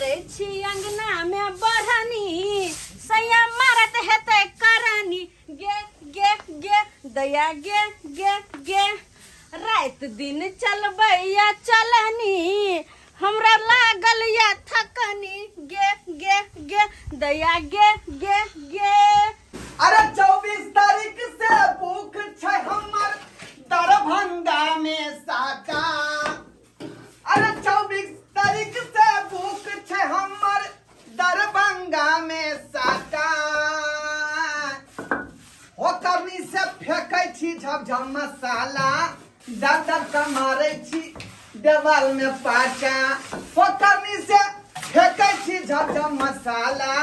मारे छी अंगना में बढ़नी सैया मारत हेते करनी गे गे गे दया गे गे गे रात दिन चलबैया चलनी हमरा लागल या थकनी गे गे गे दया गे गे गे। अरे 24 तारीख से भूख छै हमर दरभंगा में साका। अरे 24 तारीख से भूख छै हमर दरभंगा में साका। हो करनी से फेंकै छी झमझम मसाला दर दर के मारै छी देवाल में पाचा। हो करनी से फेंकै छी झमझम मसाला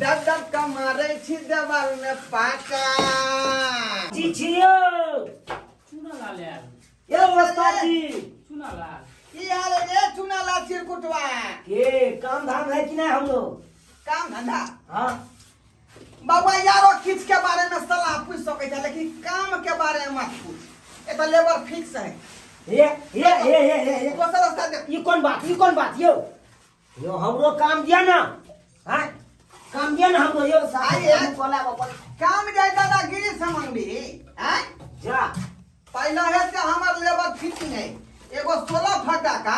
दर दर के मारै छी देवाल में पाचा। जी छियो चुना ला ले ये उस्ताद जी चुना ला की हाल है रे चुनाला चिरकुटवा? के काम धाम है कि नहीं हम लोग काम धंधा हाँ बाबा यारो किछ के बारे में सलाह पूछ सकै छै लेकिन काम के बारे में मत पूछ। ए त लेबर फिक्स है। ये दोसर रास्ता दे। ये कौन बात यो हमरो काम दिया ना हाँ काम दिया ना हमरो यो आइए। बोला बाबा काम जाय दादागिरी समंगी हैं। जा पहला है से हमर लेबर फिक्स है एगो 16 फटा का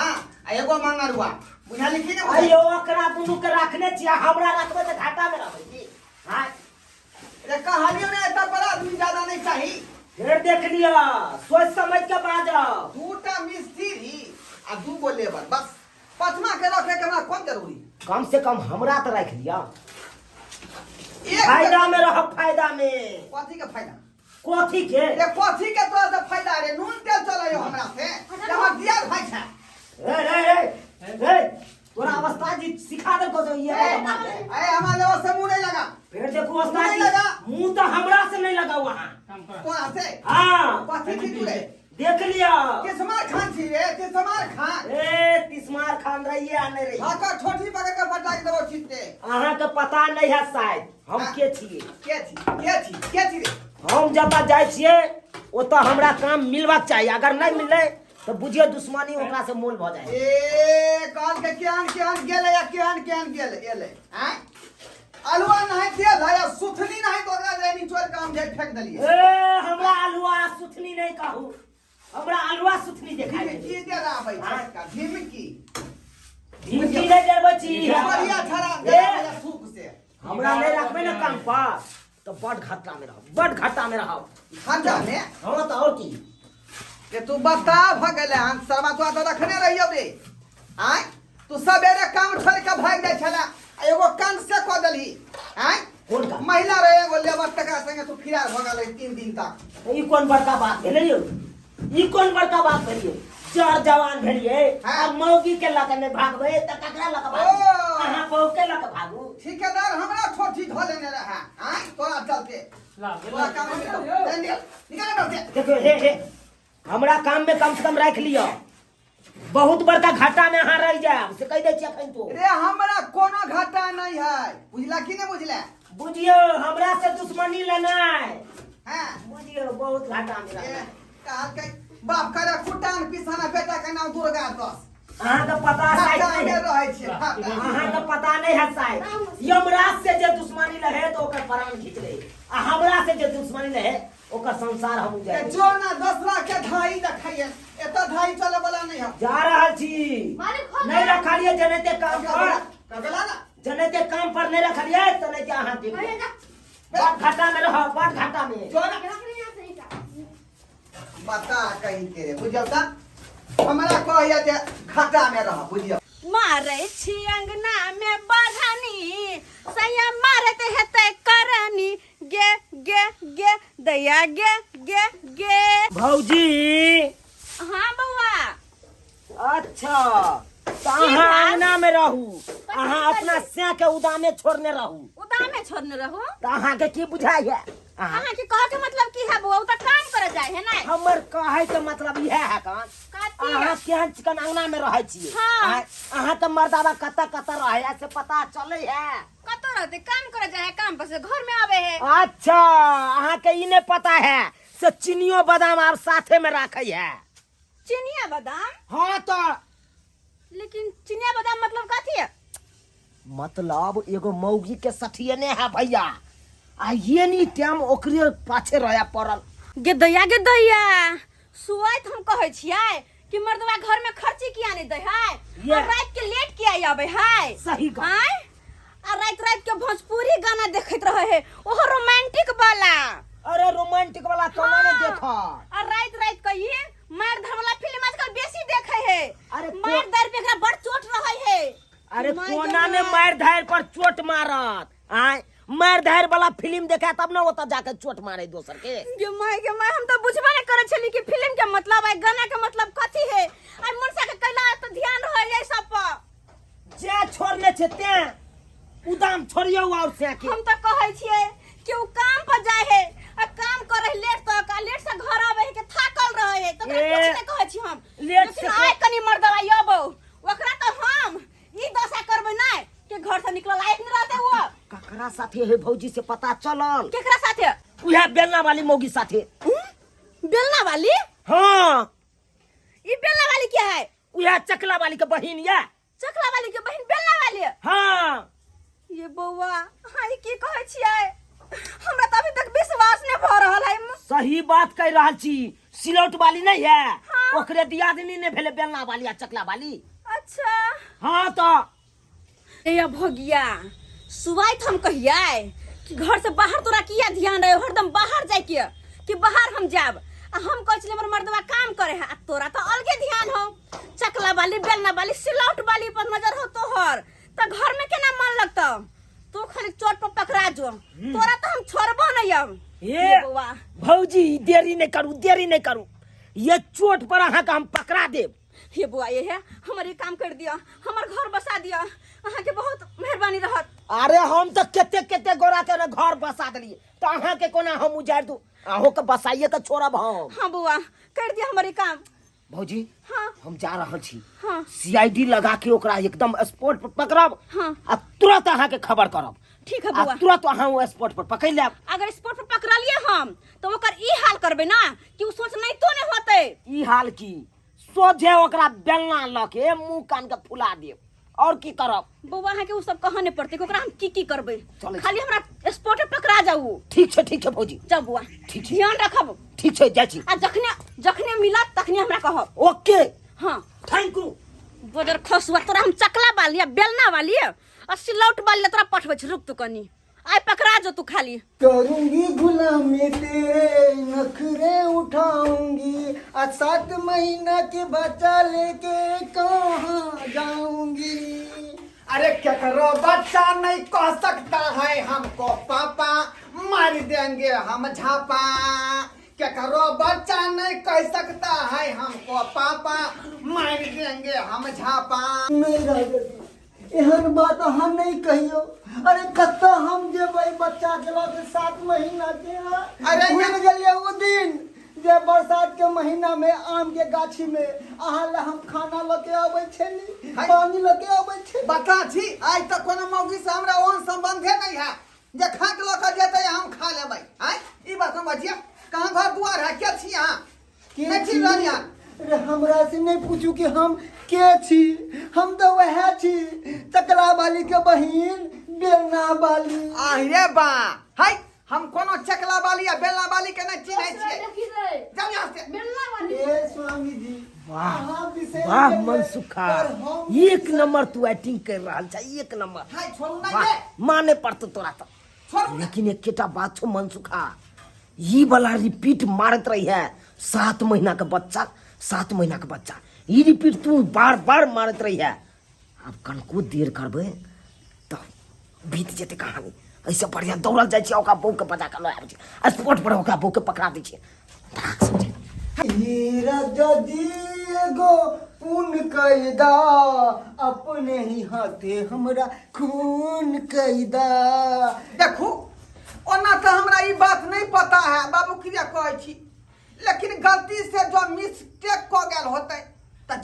आ एगो मंगरुआ बुझाली कि नहीं? अयो ओकरा दुनू के रखने छिया हमरा रखबे त घाटा में रहबै की हाँ रे कहानियों में इतना बड़ा आदमी ज्यादा नहीं चाहिए। फिर देख लिया सोच समझ के बाजो दूटा मिस्त्री आ दूगो लेबर बस। पचमा के रखे के हमरा कौन जरूरी? कम से कम हमरा तो रख लिया एक फायदा में रह फायदा में कथी के फायदा? कथी के ये कथी के तोरा से फायदा रे? नून तेल चलैयो हमरा से हमर दियार भाई छै। ए तोरा अवस्था जी सिखा दे को ये मार दे ए हमरा लेवा से मुंह नहीं लगा। फिर देखो अवस्था नहीं जी लगा। मुंह तो हमरा से नहीं लगा वहां कौन से? हाँ कथी की तू रे? देख लिया किस्मार खान छी रे किस्मार खान। ए तिस्मार खान रहिए आ नहीं रहिए हाका ठोठी पकड़ के पटा के देबो छिटे। अहाँ के पता नहीं है शायद हम हाँ। के छिए के छी रे? हम जब जाय छिए ओत हमरा काम मिलबाक चाहिए अगर नहीं मिले तो बुझिए दुश्मनी ओकरा से मोल भ जाए। ए काल के केहन गेले या केहन गेले एले हैं? अलुआ नहीं तेल है या सुथनी नहीं तो ओकरा रे निचोर के हम जे फेंक देलिए। ए हमरा अलुआ सुथनी नहीं कहू हमरा अलुआ सुथनी देखाई दे की दे रहा भाई का ढिमकी ढिमकी नहीं देबै छी बढ़िया छड़ा दे ए, या सूप से हमरा नहीं रखबे ना काम पर तो बड़ घाटा में रहो बड़ घाटा में रहो खंडा ने। हाँ तो और की के तू बता भगले हम सरवा तो रखने रहियो रे आय तू सवेरे काम छोड़ के भाग जाय छला एगो कान से क देली आय कौन का महिला रे एगो लेबर टका संगे तू फिरार भ गेलै 3 दिन तक। ई कौन बड़का बात भेलै यौ ई कौन बड़का बात भेलिए चार जवान भेलिए हाँ। अब मौगी के लक में भागबे त ककरा लक भागू ओ। अहाँ बहु के लक भागू ठेकेदार हमरा ठोठी धो लेने रहा आय तोरा चलते तोरा काम में तो निकल दे। देखो हे हमरा काम में कम से कम रख लियो बहुत बड़का घाटा में अहाँ रह जाए से कह दे छी अखन तो रे हमरा कोनो घाटा नहीं है बुझला कि नहीं बुझला? बुझियो हमरा से दुश्मनी लेना है हां बुझियो बहुत घाटा में ए रहना कहल के बाप करे कुटान पिसाना बेटा के नाम दुर्गा दास अहाँ का पता घाटा में है रहे छे। अहाँ का पता नहीं है शायद यमराज से जे दुश्मनी रहे तो ओकर प्राण खींच ले आ हमरा से जे दुश्मनी रहे ओकर संसार हम ए जाए जो ना 10 लाख के धाई रखाइए एत धाई चले वाला नहीं है। जा रहल छी नहीं रखलिए जनेते काम पर कगला ना जनेते काम पर नहीं रखलिए तो नहीं के अहाँ देख बड़ घाटा में रहो बड़ घाटा में जो ना बता कहीं के रे बुझल ता हमरा कहया जे घाटा में रह बुझियो। मारे छी अंगना में बढ़नी सैया मारत हेते करनी गे गे गे दया गे गे गे। भौजी हाँ बउआ अच्छा तो अहाँ अंगना में रहू अहाँ अपना से के उदामे छोड़ने रहू उदामे छोड़ने रहो। तो अहाँ के की बुझाई है अहाँ अहाँ के कह के मतलब की है बउआ तो काम करे जाए है ना हमर कहे के मतलब यह है कान काती अहाँ केहन चिकन अंगना में रहे छिए हाँ। अहाँ तो मर्दावा कत रहे ऐसे पता चले है कतो रहते काम करे जाए काम पर से घर में आवे है। अच्छा अहाँ के ई नहीं पता है से चीनियो बादाम आप साथे में रखे है चिनिया बादाम हाँ तो लेकिन चिनिया बादाम मतलब कथी है? मतलब एगो मौगी के सठियने है भैया, आ ये नी टाइम ओकरे पाछे रहे पड़ल। गे दैया सुआइत हम कहै छियै कि मर्दवा घर में खर्ची किया नहीं दे है ये। और रात के लेट किया आवे है। सही कहा। हैं? आ रात के भोजपुरी गाना देखत रहे है, ओहो रोमांटिक वाला। अरे रोमांटिक वाला तो मैंने हाँ। देखा। और रात के ये मार धर वाला फिल्म आजकल बेसी देखे है। अरे मार दर पे एकरा बड़ चोट रहे है। अरे माय कोना ने गे मार धार पर चोट मारत आय, मार धार वाला फिल्म देखा तब ना ओता जाके चोट मारे दोसर के। गे माय हम तो बुझबा नहीं करे छली कि फिल्म के मतलब है, गाना के मतलब कथी है। आ मनसा के कैला तो ध्यान रहे है सब पर। जे छोड़ले छे ते उदाम छोड़ियो और से के। हम तो कहै छियै कि उ काम पर जाय है, आ काम करे लेट तक, आ लेट से घर आवे है के थाकल रहे है, तो ए, कुछ नहीं कहै छी हम। लेट लेकिन से आय कनी मर्दवा यबो ओकरा तो हम ई दशा करबै नै कि घर से निकल लायक नहीं रहते वो। ककरा साथे है भौजी से पता चलल? केकरा साथे? उहे बेलना वाली मौगी साथे। बेलना वाली? हाँ ई बेलना वाली क्या है? उहे चकला वाली के बहिन ये। चकला वाली के बहिन बेलना वाली? हाँ ये बौआ हाय की कहै छियै, हमरा तो अभी तक विश्वास नहीं भ रहल है। सही बात कह रहल छी। सिलौट वाली नहीं है? हाँ। ओकरे दियादनी ने भेले बेलना वाली आ चकला वाली। अच्छा हाँ तो ये भगिया सुवाइत हम कहिए कि घर से बाहर तोरा किया ध्यान रहे, हरदम बाहर जाए के कि बाहर हम जाब। आ हम कह छले हमर मर्दवा काम करे है, आ तोरा तो अलगे ध्यान हो। चकला वाली बेलना वाली सिलौट वाली पर नजर हो तोहर, तो घर में केना मन लगता। तू खाली चोट पर पकड़ा जो, तोरा तो हम छोड़बो नहीं अब। ये बौआ भौजी देरी नहीं करू, देरी नहीं करू। ये चोट पर अहाँ का हम पकड़ा देब। ये बुआ ये है हमारे काम कर दिया, हमार घर बसा दिया, अहाँ के बहुत मेहरबानी रहत। अरे हम तो केते केते गोरा के ना घर बसा दिए, तो अहाँ के कोना हम उजाड़ दू? अहो के बसाइए के छोड़ब हम। हाँ बुआ कर दिया हमारे काम। भौजी हाँ हम जा रहल छी, हाँ सीआईडी लगा के ओकरा एकदम स्पॉट पर पकड़ब। हाँ आ तुरंत अहाँ के खबर करब। ठीक है आ बुआ। तुरंत अहाँ वो स्पॉट पर पकड़ लेब। अगर स्पॉट पर पकड़ा लिए हम तो ओकर ई हाल करबे ना कि उ सोच नहीं तो नहीं होते। ई हाल की सोझे ओकरा बेलना ल के मुंह कान के फुला देब, और की करब? बउआ है कि उ सब कहने पड़ते कि ओकरा हम की करबे। चले खाली हमरा स्पॉट पे पकड़ा जाऊ। ठीक छै भौजी, जा बुआ ठीक छै। ध्यान रखब। ठीक छै जाइ छी। आ जखने मिलत तखने हमरा कहब। ओके हाँ थैंक यू। बजर खसुआ तोरा हम चकला वाली या बेलना वाली और सिलौट वाली तोरा पठबै छी। रुक तू कनी आय पकड़ा जो तू खाली। करूंगी गुलामी तेरे नखरे उठाऊंगी, आज 7 महीना के बच्चा लेके कहाँ जाऊंगी। अरे क्या करो बच्चा नहीं कह सकता है हमको पापा, मार देंगे हम झापा। क्या करो बच्चा नहीं कह सकता है हमको पापा, मार देंगे हम झापा। नहीं राजा एहन बात अहाँ नहीं कहियो। अरे कत्ता हम जेबै बच्चा के लऽ के 7 महीना के। अरे भूल गेलिए वो दिन जे बरसात के महीना में आम के गाछी में अहाँ ले हम खाना लेके आबै छली, पानी लेके आबै छली। बता छी आज तक कोनो मौगी से हमरा ओहन संबंधे नहीं है जे खा के लऽ के जेतै हम खा लेबै। आय ई बात हम बजिया कहां घर दुआर है के छी अहाँ? के छी रानिया? अरे हमरा से नहीं पूछू कि हम के छी। हम तो वह छी चकला वाली के बहिन बेलना वाली। अरे बा हाय हम कोनो चकला वाली या बेलना वाली के नहीं चिन्है छियै। जाओ यहां से बेलना वाली। ए स्वामी जी वाह वाह मनसुखा, एक नंबर तू एक्टिंग कर रहल छ, एक नंबर। हाय छोड़ू नहीं वाह, दे माने पड़त तोरा तो। छोड़ू। लेकिन एक केटा बात छो मनसुखा, ये वाला रिपीट मारत रही है। 7 महीना का बच्चा, 7 महीना का बच्चा, ये रिपीट तू बार बार मारत रही है। अब कनको देर करबे तो बीत जेते कहानी। ऐसे बढ़िया दौड़ल जाय छै, ओका बहू के बजा के लए आबै छै, स्पॉट पर ओका बहू के पकड़ा दै छै। धड़ाक समझे हीरा जदी एगो पुन कैदा, अपने ही हाथे हमरा खून कैदा। देखू ओना तो हमरा ई बात नहीं पता है बाबू किया कहै छी, लेकिन गलती से जो मिस्टेक क गेल होतै त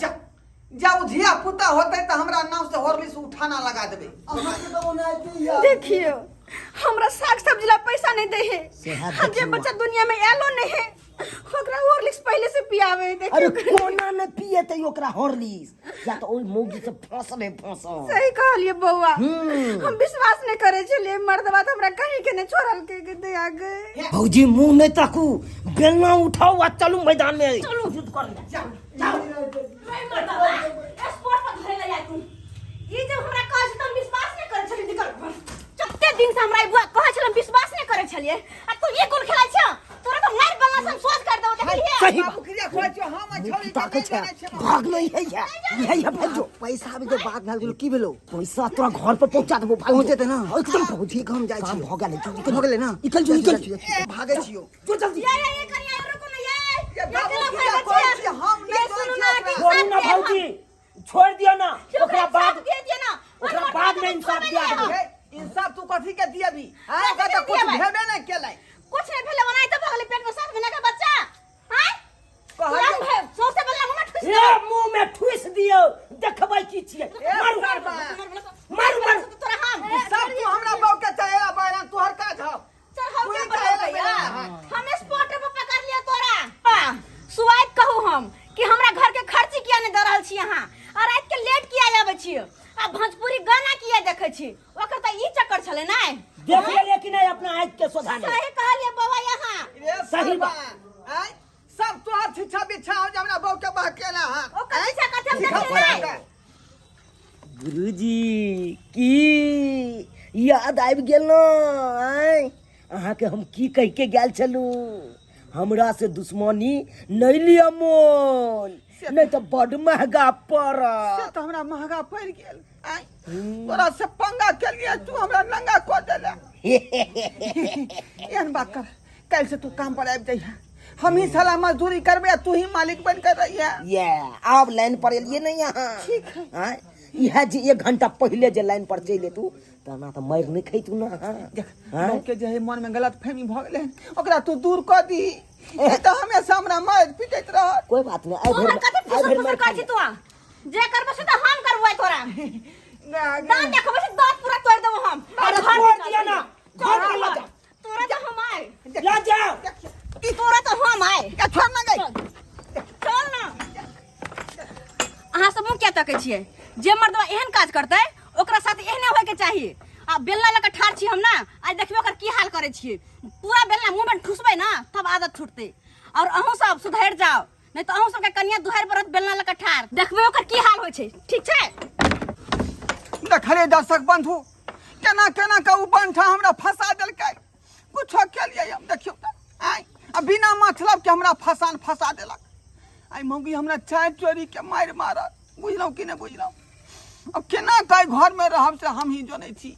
जब धिया पुता होतै त हमरा नाम से हॉर्लिक्स उठाना लगा देबै। अहाँ के तो ओनाइते याद देखियो हमरा साग सब्जी ला पैसा नहीं दे है। सेहत हाँ जे देखियो। बच्चा दुनिया में एलो नहीं है ओकरा हॉर्लिक्स पहले से पियावे अरे देखियो। कोना में पिए त ओकरा हॉर्लिक्स या तो ओई मौगी से फंसले फंसल। सही कहलिए बउआ। हम विश्वास नहीं करे छलिए मर्दवा तो हमरा कहीं के ने छोड़ल के दे आ गए। भौजी मुंह में ताकू, बेलना उठाओ आ चलू मैदान में। चलो युद्ध कर ले। जाओ मैं मर्दवा स्पोर्ट पर घरे ले जाय तू। ई जब हमरा कह छ तुम विश्वास नहीं करे छलिए निकल। कते दिन से हमरा बुआ कह छल विश्वास नहीं करे छलिए आ तू ये गोल खेलाय छ। तोरा तो मार बलना से सोच कर दो देखलिए। सही बाबू क्रिया खोज छ हम छोड़ी ताके छ भाग नहीं है या भागो। पैसा भी तो बात भेल गेलो की भेलो? पैसा तोरा घर पर पहुंचा देबो। पहुंचे त ना एकदम पहुंची हम जाय छी। हो गेलै तू निकल हो गेलै ना। निकल जो निकल भागे छियो। जो जल्दी। ये करिया रुको ना ये बाबू क्रिया खोज छ हम नहीं सुनो सुनो ना ना। कि छोड़ू ना भौजी, छोड़ दियो ना। ओकरा बाद दे दिया ना। ओकरा बाद में इंसाफ दिया देबो। इंसाफ तू कथी के दिए भी? हां का तो कुछ भेबे नहीं केलै। कुछ नहीं भेले बनाई तो भगले पेट में 7 महीना का बच्चा। हां कहलिए है सबसे पहले मुंह में ठुस ए मुंह में ठुस दियो, देखबै की छियै। मारू मारू तोरा हम सब तू हमरा बौ के चाहेला बायरा तोहर का छौ। चल हम कोई के चाहेला बताइए बायरा। हम स्पॉट पे पकड़ लिया तोरा। सुवाइद कहू हम कि हमरा घर के खर्ची किया नहीं द रहल छी यहां और रात के लेट किया आबै छी आ भोजपुरी गाना किया देखे छी। ओकर त ई चक्कर छले नै देख ले लेकिन अपना आँख के सुधाने। सही कहलिए बाबा यहां रे सही बात। आय सब तोहर छिछा बिछा हो जे हमरा बौ के बहकेला हां। ओकर पीछा कथे सिखा देखे पड़ा नहीं। का। गुरुजी की याद आबि गेल न? आय अहाँके हम की कह के गेल छलू? हमरा से दुश्मनी नहीं लिया मोल, नहीं तो बड़ महंगा से पड़त। तो हमरा महंगा पड़ गेल। आय तोरा से पंगा के लिए तू हमरा नंगा को देला। एहन बात कर, कल से तू काम पर आबि जइहा। हम ही साला मजदूरी करबे तू ही मालिक बन कर रही है। ये आप लाइन पर एलिए नहीं यहाँ? ठीक है। हाँ यह जे 1 घंटा पहले जे लाइन पर चले तू तना तो मार नहीं खैतू ना। देख हाँ? बौ के जे मन में गलत फहमी भ गेले ओकरा तू दूर कर दी। ए तो हमेशा हमरा मार पिटैत रह। कोई बात नहीं। आई तोहर कथे भर फुसर मार काची तू जे करबो से त हम करबै तोरा। दान देखबो से दांत पूरा तोड़ देबो हम। अरे घर छोड़ निकाल दिया ना। दे। घर पर ला जा। तोरा तो हम आए। ला जाओ। कि तोरा तो हम आए। क्या छोड़ ना गई। चल ना। अहाँ सब मुंह क्या तकै छियै? जे मर्दवा एहन काज करतै ओकरा साथ एहने होय के चाहिए। आ बेलना लगा ठाड़ छी हम ना, आज देखबो ओकर की हाल करे छियै। पूरा बेलना मुंह में ठुसबै ना तब आदत छूटते। और अहूँ सब सुधर जाओ नहीं तो अहूँ सबके कनिया दुहार परत बेलना लगा ठाड़ देखबे ओकर की हाल होय छै। ठीक छै? देखले दर्शक बंधु केना केना का उ बंठा हमरा फंसा देलकै। कुछो के लिए हम देखियो त आय अब बिना मतलब के हमरा फंसा देलक। आय मौगी हमरा चाय चोरी के मार मारत। बुझलौ कि नहीं बुझलौ? अब केना काय घर में रहब से हम ही जनै छी।